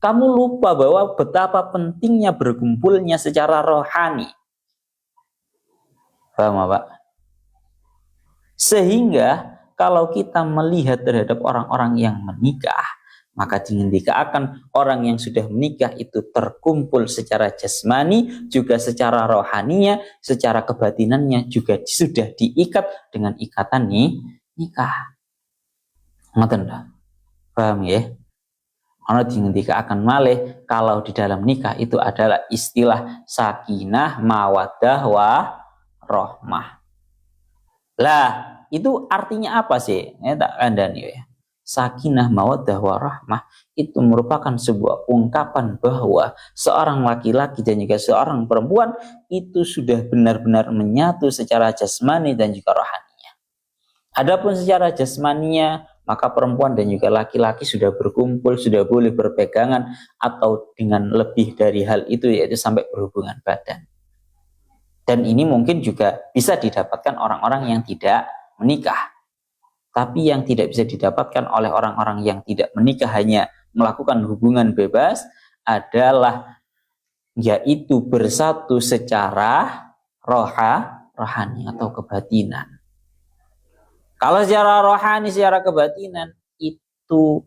Kamu lupa bahwa betapa pentingnya berkumpulnya secara rohani. Paham, Pak? Sehingga kalau kita melihat terhadap orang-orang yang menikah, maka dikatakan orang yang sudah menikah itu terkumpul secara jasmani, juga secara rohaninya, secara kebatinannya juga sudah diikat dengan ikatan nikah. Ngoten ta? Paham ya? Ana dikatakan malih kalau di dalam nikah itu adalah istilah sakinah, mawaddah, warahmah. Lah, itu artinya apa sih? Tak kandani ya. Sakinah, mawaddah, warahmah itu merupakan sebuah ungkapan bahwa seorang laki-laki dan juga seorang perempuan itu sudah benar-benar menyatu secara jasmani dan juga rohaninya. Adapun secara jasmaninya, maka perempuan dan juga laki-laki sudah berkumpul, sudah boleh berpegangan, atau dengan lebih dari hal itu, yaitu sampai berhubungan badan. Dan ini mungkin juga bisa didapatkan orang-orang yang tidak menikah. Tapi yang tidak bisa didapatkan oleh orang-orang yang tidak menikah, hanya melakukan hubungan bebas, adalah yaitu bersatu secara rohani atau kebatinan. Kalau secara rohani, secara kebatinan, itu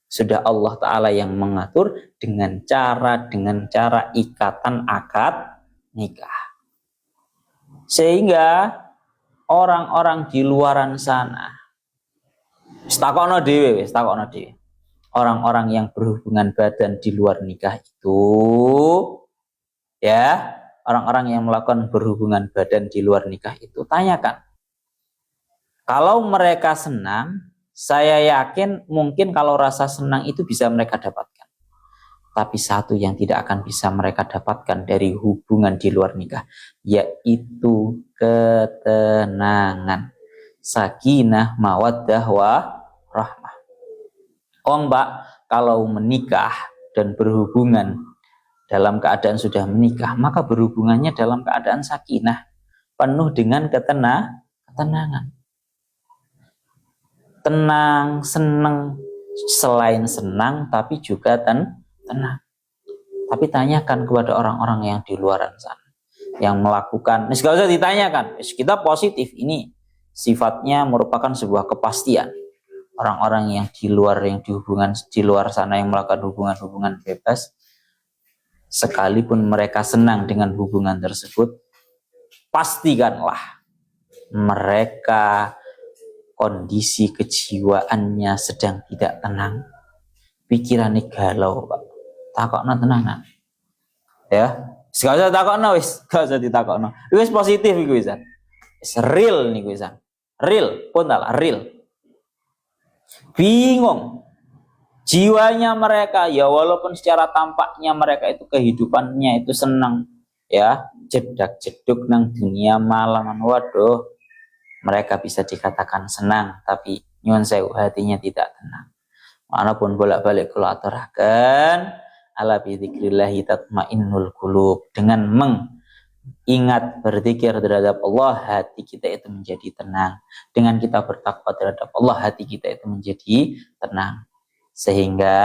sudah Allah Ta'ala yang mengatur dengan cara ikatan akad nikah. Sehingga orang-orang di luaran sana, takokno dhewe. Orang-orang yang berhubungan badan di luar nikah itu, ya, orang-orang yang melakukan berhubungan badan di luar nikah itu, tanyakan. Kalau mereka senang, saya yakin mungkin kalau rasa senang itu bisa mereka dapatkan. Tapi satu yang tidak akan bisa mereka dapatkan dari hubungan di luar nikah, yaitu ketenangan. Sakinah, mawaddah, warahmah. Mbak, kalau menikah dan berhubungan dalam keadaan sudah menikah, maka berhubungannya dalam keadaan sakinah, penuh dengan ketenangan. Tenang, senang, selain senang tapi juga tenang. Tapi tanyakan kepada orang-orang yang di luar sana, yang melakukan, gak usah ditanyakan, kita positif, ini sifatnya merupakan sebuah kepastian. Orang-orang yang di luar sana yang melakukan hubungan bebas, sekalipun mereka senang dengan hubungan tersebut, pastikanlah mereka kondisi kejiwaannya sedang tidak tenang, pikirannya galau, Pak. Takokno tenangan. Ya, gak usah takokno wis, gak usah ditakokno. Wis positif iku wis. Real niku wis. Real, pun real. Bingung. Jiwanya mereka, ya walaupun secara tampaknya mereka itu kehidupannya itu senang, ya, jedak-jeduk nang dunia malaman, waduh, mereka bisa dikatakan senang, tapi nyuwun sewu hatinya tidak tenang. Walaupun bolak-balik kula aturaken, ala bidzikrillahi tatmainnul qulub, dengan mengingat berzikir terhadap Allah, hati kita itu menjadi tenang. Dengan kita bertakwa terhadap Allah, hati kita itu menjadi tenang. Sehingga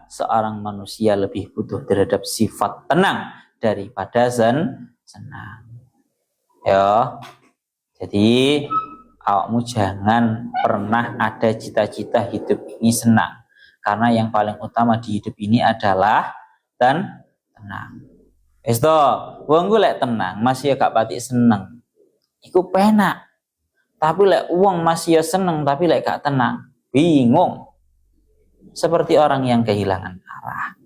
seorang manusia lebih butuh terhadap sifat tenang daripada senang. Ya. Jadi awakmu jangan pernah ada cita-cita hidup ini senang, karena yang paling utama di hidup ini adalah tenang. Esto, wong gue lek tenang masih gak pati seneng, iku penak. Tapi lek wong masih seneng tapi lek gak tenang, bingung. Seperti orang yang kehilangan arah.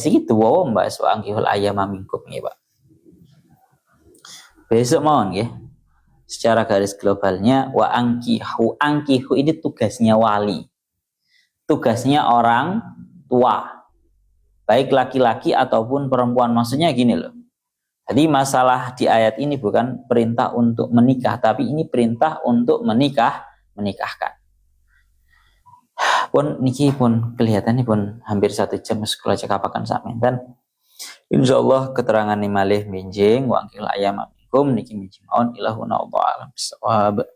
Segitu wae Mbak Suangkihul ayam minkum ya Pak. Besok mohon ya. Secara garis globalnya wa angkihu ini tugasnya wali, tugasnya orang tua, baik laki-laki ataupun perempuan. Maksudnya gini loh, jadi masalah di ayat ini bukan perintah untuk menikah, tapi ini perintah untuk menikahkan. Pun niki pun kelihatannya pun hampir 1 jam sekolah cekapakan sampean, dan insyaallah keterangan malih minjing wa angkil ayam niki minjing on ilahuna Allah alam bisawab.